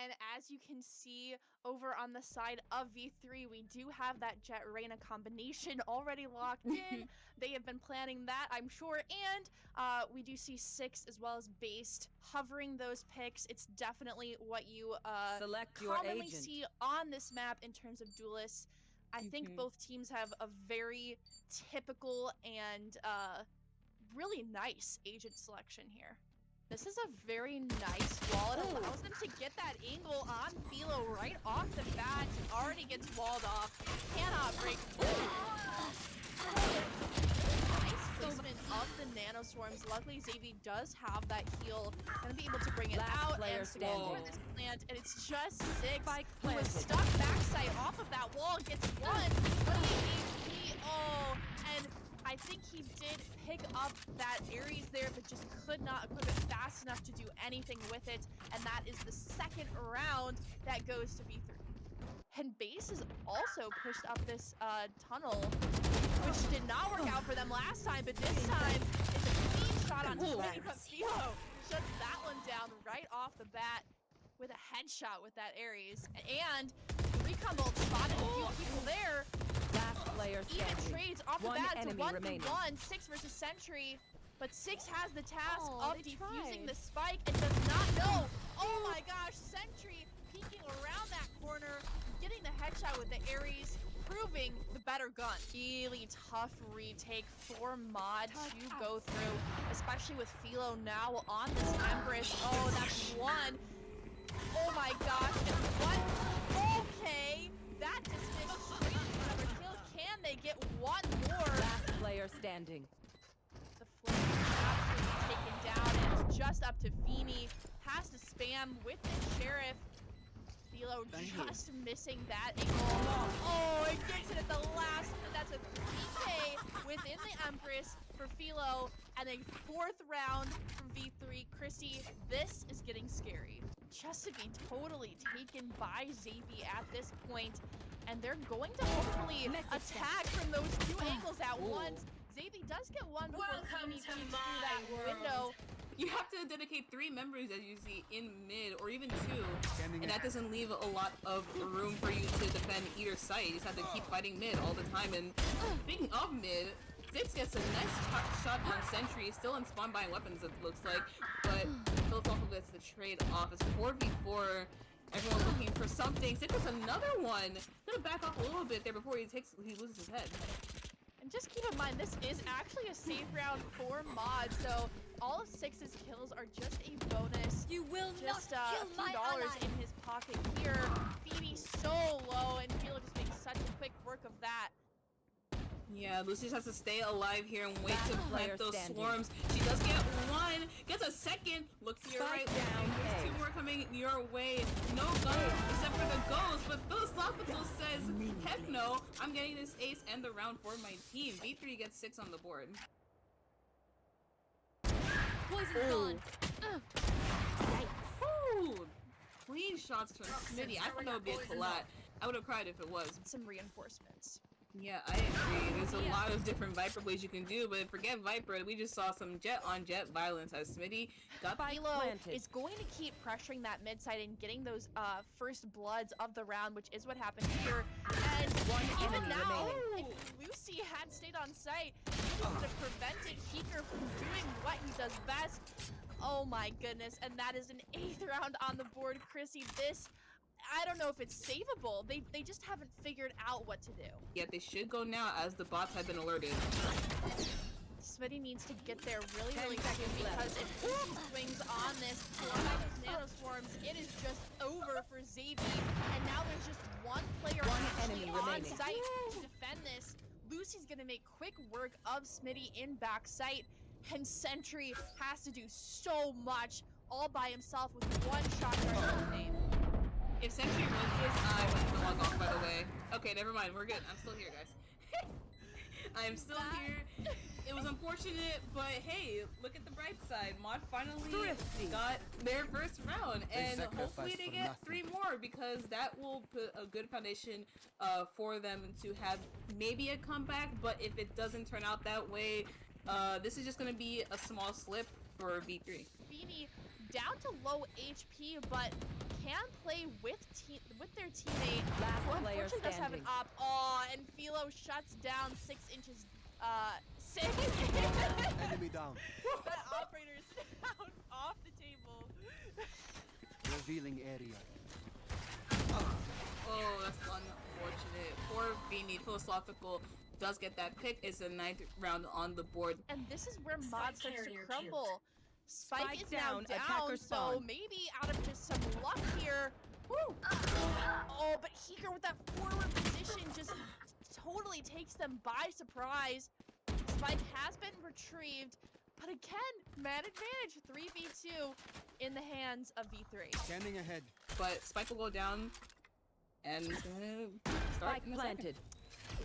And as you can see over on the side of V3, we do have that Jet Reyna combination already locked in. They have been planning that, I'm sure. And we do see Six as well as Based hovering those picks. It's definitely what you Select your commonly agent. see on this map in terms of duelists. I think both teams have a very typical and really nice agent selection here. This is a very nice wall. It allows them to get that angle on Philo right off the bat. Already gets walled off. Cannot break through. Nice placement of the nano swarms. Luckily, Xavi does have that heal. Gonna be able to bring it Last out player and secure standing. this plant. And it's just Six Spike who is planted. stuck backside off of that wall. Gets one. 28 HP. Oh, and I think he did pick up that Ares there, but just could not equip it fast enough to do anything with it. And that is the second round that goes to V3. And Base is also pushed up this tunnel, which did not work out for them last time, but this time it's a clean shot on Smitty, but Philo shuts that one down right off the bat with a headshot with that Ares. And recon bolt spotted a few people there. Last player Even standing. trades off the One bat. It's a enemy 1v1, Six versus Sentry. But Six has the task of defusing tried. the spike and does not know. Oh my gosh, Sentry peeking around that corner, getting the headshot with the Ares, proving the better gun. Really tough retake for Mod to go through, especially with Philo now on this Empress. Oh, that's one. Oh my gosh, and what? Okay, that dismissed straight to another kill. Can they get one more? Last player standing. The flame is absolutely taken down, and it's just up to Feeny. Has to spam with the Sheriff. Philo just missing that angle. Oh, it gets it at the last minute. That's a 3K within the Empress for Philo, and a fourth round from V3. Chrissy, this is getting scary. Just to be totally taken by Xavi at this point, and they're going to hopefully attack from those two angles at once. Xavi does get one before Feeny peeks through that window. You have to dedicate 3 members, as you see, in mid, or even 2, and that doesn't leave a lot of room for you to defend either side. You just have to keep fighting mid all the time. And speaking of mid, Six gets a nice shot on Sentry, still in spawn buying weapons, it looks like, but builds off of this the trade off. It's 4v4. Everyone's looking for something. Six gets another one. Gonna back off a little bit there before he loses his head. And just keep in mind, this is actually a safe round for Mod, so all of Six's kills are just a bonus. You will just not a kill few my dollars ally. in his pocket here. Phoebe so low, and Philo just makes such a quick work of that. Yeah, Lucy just has to stay alive here and wait Last to player plant those standing. swarms. She does get one, gets a second. Look to your Spike right. down There's A. 2 more coming your way. No gun except for the ghost, but Philosophical says, heck no, I'm getting this ace and the round for my team. V3 gets 6 on the board. Poison's gone. Ooh, clean shots from Smitty. I thought that would be a collat. I would have cried if it was. Some reinforcements. Yeah, I agree. There's a lot of different Viper plays you can do, but forget Viper. We just saw some jet-on-jet violence as Smitty got Philo is going to keep pressuring that mid side and getting those first bloods of the round, which is what happened here. And even now, if Lucy had stayed on site, he would have prevented Heeker from doing what he does best. Oh my goodness, and that is an 8th round on the board. Chrissy, this, I don't know if it's savable. They just haven't figured out what to do. Yeah, they should go now as the bots have been alerted. Smitty needs to get there really soon, because if he swings on this by those nano swarms, it is just over for Xavi. And now there's just one player actually on site to defend this. Lucy's gonna make quick work of Smitty in backside, and Sentry has to do so much all by himself with one shot for name. If Sentry wins this, I'm gonna log off, by the way. Okay, never mind. We're good. I'm still here, guys. I am still here. It was unfortunate, but hey, look at the bright side. Mod finally got their first round, and hopefully they get 3 more, because that will put a good foundation for them to have maybe a comeback. But if it doesn't turn out that way, this is just going to be a small slip for V3. Feeny down to low HP, but can play with their teammate. Last Who player unfortunately does have an standing. op. Oh, and Philo shuts down 6 inches. 6. Enemy down. That operator is down off the table. Revealing area. Oh, that's unfortunate. Poor Beanie Philosophical does get that pick. It's the 9th round on the board. And this is where Mod starts to carrier crumble. Spike Spike is now down, down, attacker so spawn. maybe out of just some luck here. Woo! Oh, but Heeker with that forward position just totally takes them by surprise. Spike has been retrieved, but again, man advantage 3v2 in the hands of V3. Scanning ahead. But Spike will go down, and he's gonna start Spike in a second. planted.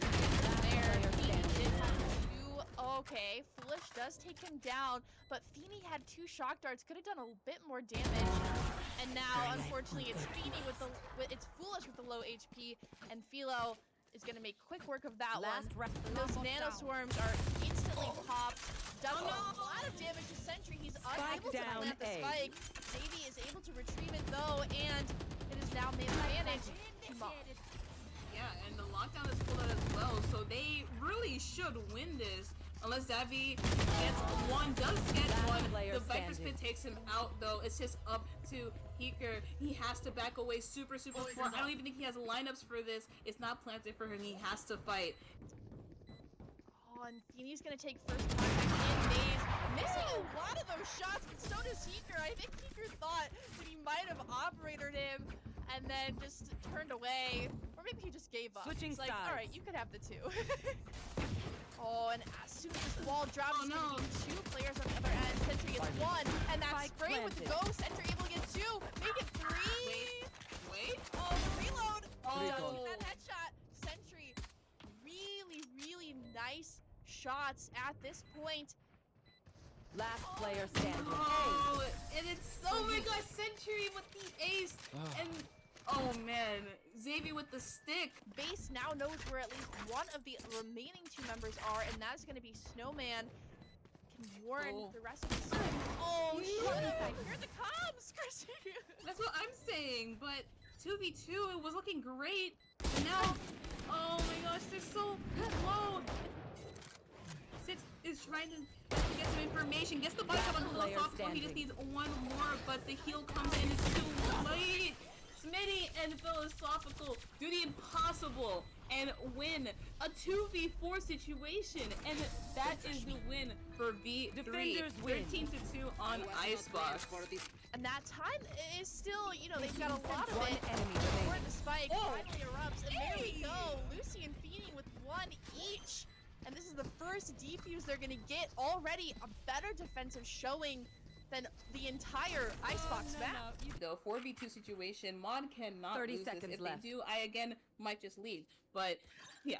There, Player Feeney standing. did have two. Okay, Foolish does take him down, but Feeney had 2 shock darts, could have done a bit more damage. And now, unfortunately, it's Feeney it's Foolish with the low HP, and Philo is gonna make quick work of that Last one. rest Those nano swarms are instantly popped. Does a lot of damage to Sentry. He's unable to down plant the A. spike. Davey is able to retrieve it though, and it is now made advantage to Mod. Yeah, and the lockdown is pulled out as well, so they really should win this. Unless Davy gets one, does get Last one. player The Viper standing. Spit takes him out though. It's just up to Heeker. He has to back away super far. I don't even think he has lineups for this. It's not planted for him. He has to fight. Oh, and Feeney's gonna take first contact in maze. Missing a lot of those shots, but so does Heeker. I think Heeker thought that he might have operated him and then just turned away. Or maybe he just gave up. Switching He's like, sides. alright, you could have the 2. Oh, and as soon as this wall drops, Oh, it's no. gonna be 2 players on the other end. Sentry gets 1, and that Spike spray with the planted. ghost. Sentry able to get 2, make it 3. Wait. Oh, the reload. Oh. That headshot. Sentry, really nice shots at this point. Last player standing. Oh, and it's oh my gosh, Sentry with the ace, and oh man, Xavier with the stick. Base now knows where at least one of the remaining 2 members are, and that is going to be Snowman. Can warn Oh. the rest of the team. Oh, Yeah. shit! Here the comes, Chrissy. That's what I'm saying, but 2v2, it was looking great. And now, oh my gosh, they're so low. 6 is trying to get some information, gets the bike up on the Player philosophical. He just standing. needs one more, but the heal comes in, it's too late. Smitty and Philosophical do the impossible and win a 2v4 situation, and that is the win for V3. Defenders win. 13-2 on Icebox. And that time is still, you know, they've got a lot of One it. enemy Before remaining. the spike Oh. finally erupts, and there we Hey. go. Lucy and Feeney with 1 each. And this is the first defuse they're gonna get. Already a better defensive showing than the entire Icebox map. The 4v2 situation, Mod cannot 30 lose this. seconds If left. they do, I again might just leave. But yeah,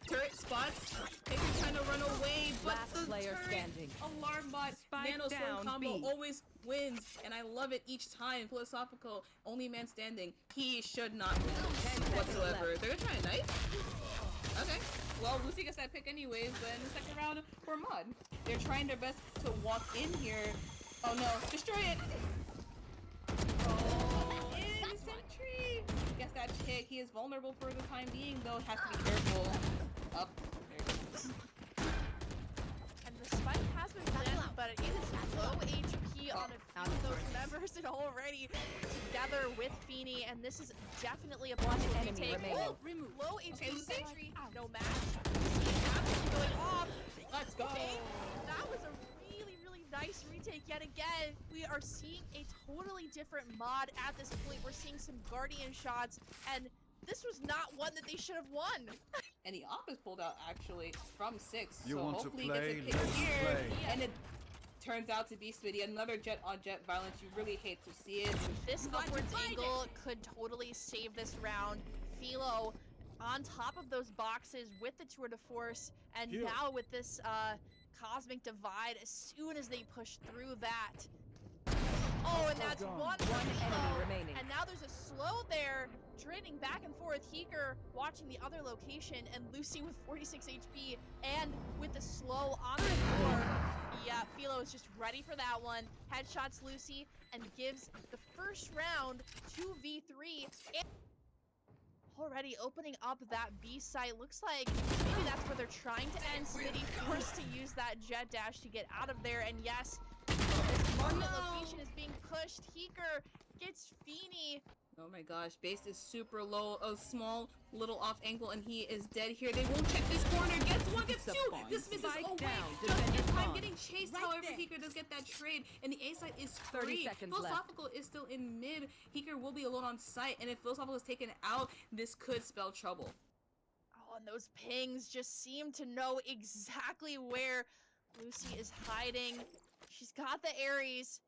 turret spots. Taker trying to run away, but Last the player turret standing. alarm bot Spike nano swarm down, combo B. always wins, and I love it each time. Philosophical, only man standing. He should not win 10 seconds whatsoever. left. They're gonna try a knife. Okay. Well, Lucy gets that pick anyways, but in the second round for Mod, they're trying their best to walk in here. Oh no, destroy it! Oh, in Sentry! Gets that pick. He is vulnerable for the time being, though. Has to be careful. Up. There it goes. And the spike has been planted, but it is low HP on a few of those members, and already together with Feeney, and this is definitely a One possible enemy retake. remaining. Oh, low HP Okay, Lucy. Sentry, no match. Absolutely going off. Let's go! Okay, that was a really nice retake yet again. We are seeing a totally different Mod at this point. We're seeing some Guardian shots, and this was not one that they should have won. And the op is pulled out actually from 6. You so want to hopefully play? he gets a pick Let's here. play. And it turns out to be Smitty. Another jet on jet violence. You really hate to see it. This upwards angle could totally save this round. Philo on top of those boxes with the tour de force, and Here. now with this cosmic divide, as soon as they push through that. Oh, and that's gone. one for One enemy Philo. remaining. And now there's a slow there, trading back and forth. Heeker watching the other location, and Lucy with 46 HP, and with the slow on the floor. Yeah, Philo is just ready for that one. Headshots Lucy and gives the first round to V3. And already opening up that B site. Looks like maybe that's where they're trying to end. Smitty forced to use that jet dash to get out of there. And yes, this market location is being pushed. Heeker gets Feeny. Oh my gosh, base is super low, a small little off angle, and he is dead here. They won't check this corner. Gets one, gets two. This misses away. Just in time, getting chased. However, Heeker does get that trade, and the A site is 30 free. seconds Philosophical is still in mid. Heeker will be alone on site, and if Philosophical is taken out, this could spell trouble. Oh, and those pings just seem to know exactly where Lucy is hiding. She's got the Ares,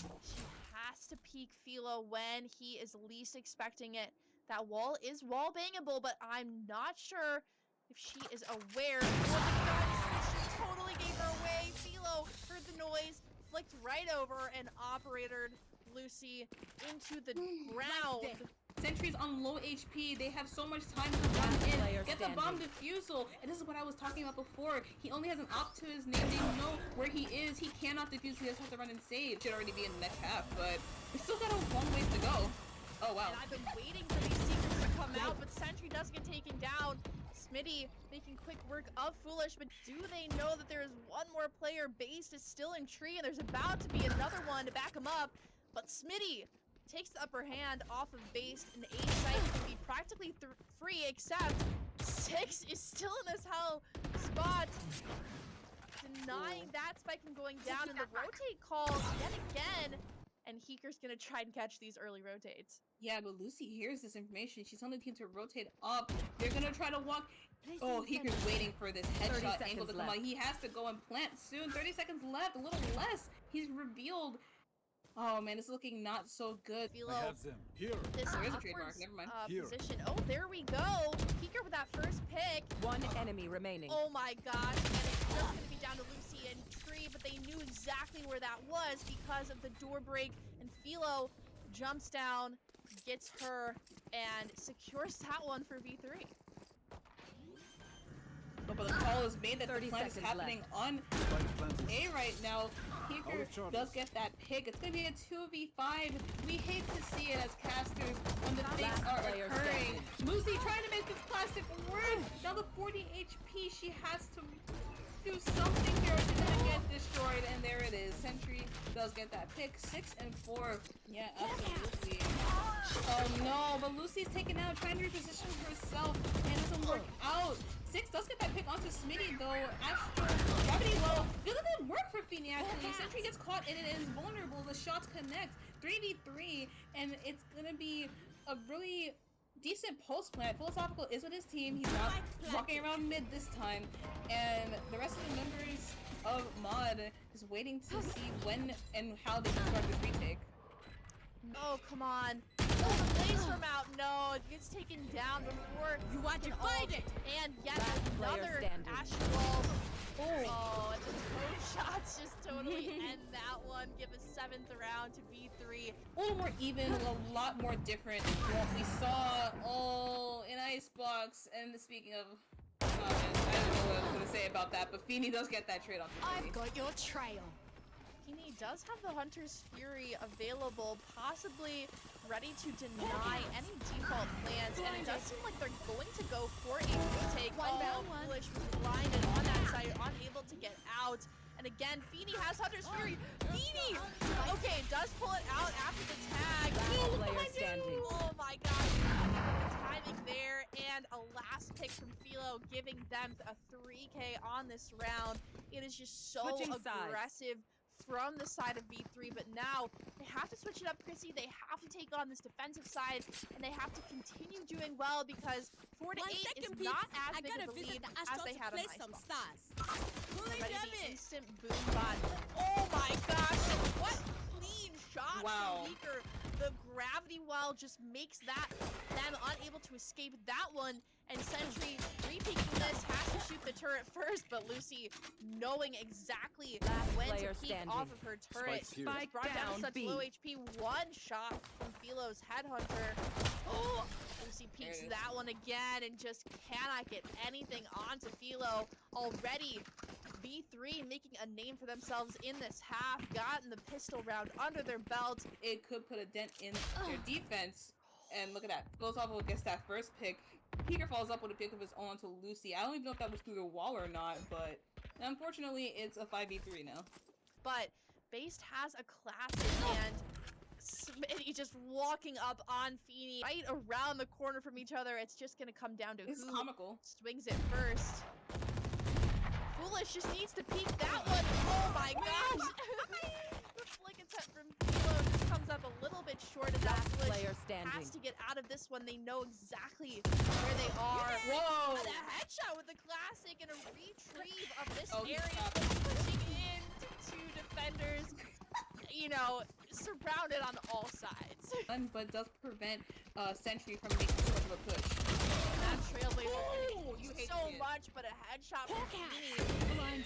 but she has to peek Philo when he is least expecting it. That wall is wall bangable, but I'm not sure if she is aware. Oh my god, she totally gave her away. Philo heard the noise, flicked right over, and operated Lucy into the ground. Sentries on low HP, they have so much time to run in, get the bomb defusal, and this is what I was talking about before. He only has an op to his name, they know where he is, he cannot defuse, he just has to run and save. Should already be in the next half, but we still got a long ways to go. Oh wow. And I've been waiting for these secrets to come out, but Sentry does get taken down. Smitty making quick work of Foolish, but do they know that there is one more player? Base is still in tree, and there's about to be another one to back him up, but Smitty takes the upper hand off of base, and A site can be practically free, except Six is still in this hell spot, denying that spike from going down, and the rotate call yet again, and Heeker's gonna try and catch these early rotates. Yeah, but Lucy hears this information. She's on the team to rotate up. They're gonna try to walk. Oh, Heeker's waiting for this headshot angle to come out. He has to go and plant soon. 30 seconds left, a little less. He's revealed. Oh man, it's looking not so good. Philo, I have them. Here. This There is a upwards, trademark, never mind. position. Oh, there we go. Heeker with that first pick. One enemy remaining. Oh my gosh, and it's just gonna be down to Lucy and Tree, but they knew exactly where that was because of the door break, and Philo jumps down, gets her, and secures that one for V3. Oh, but the call is made that the 30 plant is seconds happening on A right now. Heeker does get that pick. It's gonna be a 2v5. We hate to see it as casters when the things are occurring. Lucy trying to make this classic work. Now the 40 HP, she has to do something here. She's gonna get destroyed, and there it is. Sentry does get that pick. 6 and 4. Yeah, absolutely. Oh no, but Lucy's taken out, trying to reposition herself, and it doesn't work out. 6 does get that pick onto Smitty though. Astro gravity, well, it doesn't work for Feeny actually. Sentry gets caught in it and is vulnerable. The shots connect. 3v3, and it's gonna be a really decent post plant. Philosophical is with his team. He's not walking around mid this time, and the rest of the members of Mod is waiting to see when and how they can start this retake. Oh, come on. Oh, the blaze from out. No, it gets taken down before you want to fight it. And yet another Astral. Oh, and the toe shots just totally end that one. Give a 7th round to V3. A little more even, a lot more different than what we saw in Icebox. And speaking of, I don't know what I was gonna say about that, but Feeny does get that trade on. I've got your trail. Feeny does have the Hunter's Fury available, possibly ready to deny any default plans, and it does seem like they're going to go for a retake. Oh, Foolish was blinded on that side, unable to get out. And again, Feeny has Hunter's Fury. Feeny! Okay, does pull it out after the tag. Oh my gosh, the timing there, and a last pick from Philo, giving them a 3K on this round. It is just so aggressive from the side of V3, but now they have to switch it up, Chrissy. They have to take on this defensive side, and they have to continue doing well because 4 to 8 is not as big of a lead as they had on Icebox. Ready the instant boom bot. Oh my gosh! What clean shot from Heeker. The gravity wall just makes them unable to escape that one, and Sentry re-peeking this, has to shoot the turret first, but Lucy knowing exactly when to peek off of her turret. Spike brought down to such B. low HP. One shot from Philo's Headhunter. Oh, Lucy peeks that one again and just cannot get anything onto Philo. Already, V3 making a name for themselves in this half, gotten the pistol round under their belt. It could put a dent in their defense. And look at that. Goes off with gets that first pick. Peter follows up with a pick of his own to Lucy. I don't even know if that was through the wall or not, but unfortunately, it's a 5v3 now. But Based has a classic, and Smitty just walking up on Feeny right around the corner from each other. It's just gonna come down to It's who comical. swings it first. Foolish just needs to peek that one. Oh my gosh! The flick attempt from Philo just comes up a little bit short of that. Last player Foolish standing. has to get out of this one. They know exactly where they are. Whoa! And a headshot with the classic and a retrieve of this Oh, he area, stopped. pushing into two defenders. You know, surrounded on all sides. But does prevent Sentry from making too much of a push. That Trailblazer Ooh, you is hate so to see it. much, but a headshot from Feeny,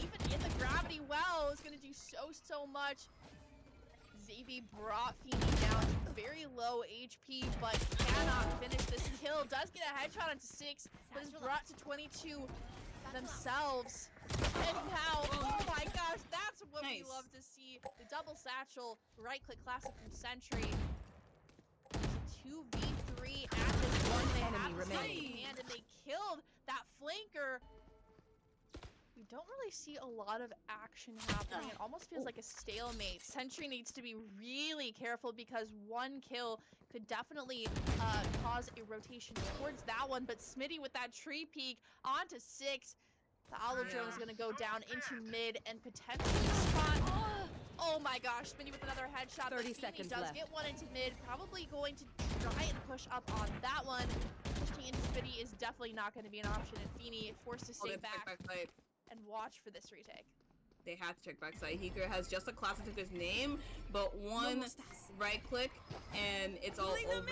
even in the gravity well, is going to do so much. Xavi brought Feeny down to very low HP, but cannot finish this kill. Does get a headshot onto 6, but is brought to 22 themselves. And now, oh my gosh, that's what we Nice. love to see. The double satchel, right-click classic from Sentry. It's a 2v3 at this one. They Enemy have the remaining. side in hand, and they killed that flanker. We don't really see a lot of action happening. It almost feels like a stalemate. Sentry needs to be really careful because one kill could definitely cause a rotation towards that one. But Smitty with that tree peek onto 6. The Aloe drone is going to go down into mid and potentially spot. Oh my gosh, Smitty with another headshot. 30 but Feeny seconds does left. get one into mid. Probably going to try and push up on that one. Pushing into Smitty is definitely not going to be an option. And Feeny forced to stay back and watch for this retake. They have to check backside. Heeker has just a classic to his name, but one right click and it's all over.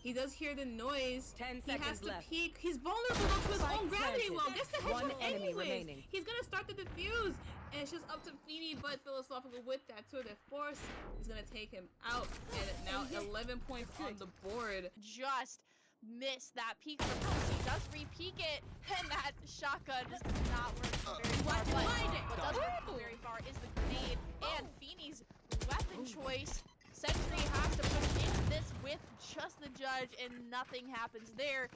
He does hear the noise. 10 He has seconds to left. peek. He's vulnerable though to his Spike own gravity planted. well. Gets the headshot One enemy anyways. remaining. He's gonna start the defuse, and it's just up to Feeny, but Philosophical with that tour de force is gonna take him out, and now 11 points on the board. Just missed that peek from Lucy. Does re-peek it, and that shotgun just does not work very far. But what does work very far is the grenade and Feeny's weapon choice. Sentry has to push into this with just the judge, and nothing happens there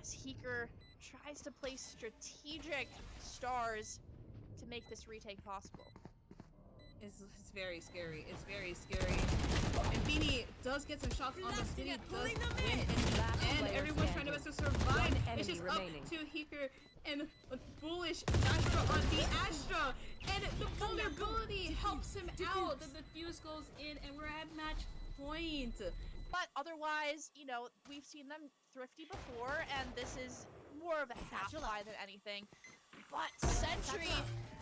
as Heeker tries to place strategic stars to make this retake possible. It's very scary. It's very scary. And Feeny does get some shots on the city, does win in the Last end. player Everyone's trying to standing. best to survive. One It's just enemy remaining. up to Heeker and a foolish Astra on the Astra. And the vulnerability helps him out. The defuse goes in, and we're at match point. But otherwise, you know, we've seen them thrifty before, and this is more of a half lie than anything. But Sentry,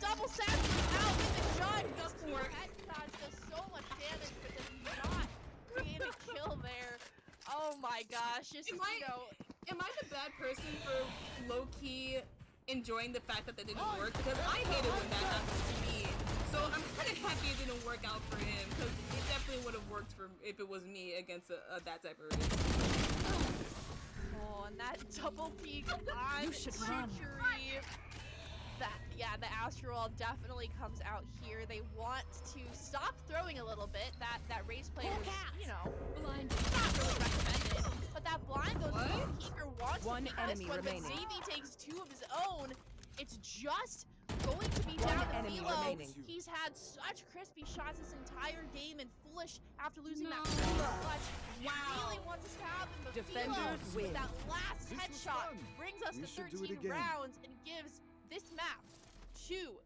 double Sentry out with the judge. Does work. Headshot does so much damage, but does not create a kill there. Oh my gosh, just, Am I- you know, Am I the bad person for low-key enjoying the fact that that didn't work? Because I hate it when that happens to me. So I'm kind of happy it didn't work out for him, because it definitely would have worked for if it was me against that type of race. oh, and that double peek on Chukuri. The Astral definitely comes out here. They want to stop throwing a little bit. That race play was, you know, not really recommended. But that blind goes What? through. Heeker wants One to pick enemy this one, remaining. but Xavi takes 2 of his own. It's just going to be One down to enemy Philo. remaining. He's had such crispy shots this entire game, and Foolish, after losing No. that first clutch, Wow. really wants us to have him. But Defenders Philo, win. with that last This was headshot, fun. brings us We to should do it 13 again. rounds and gives this map to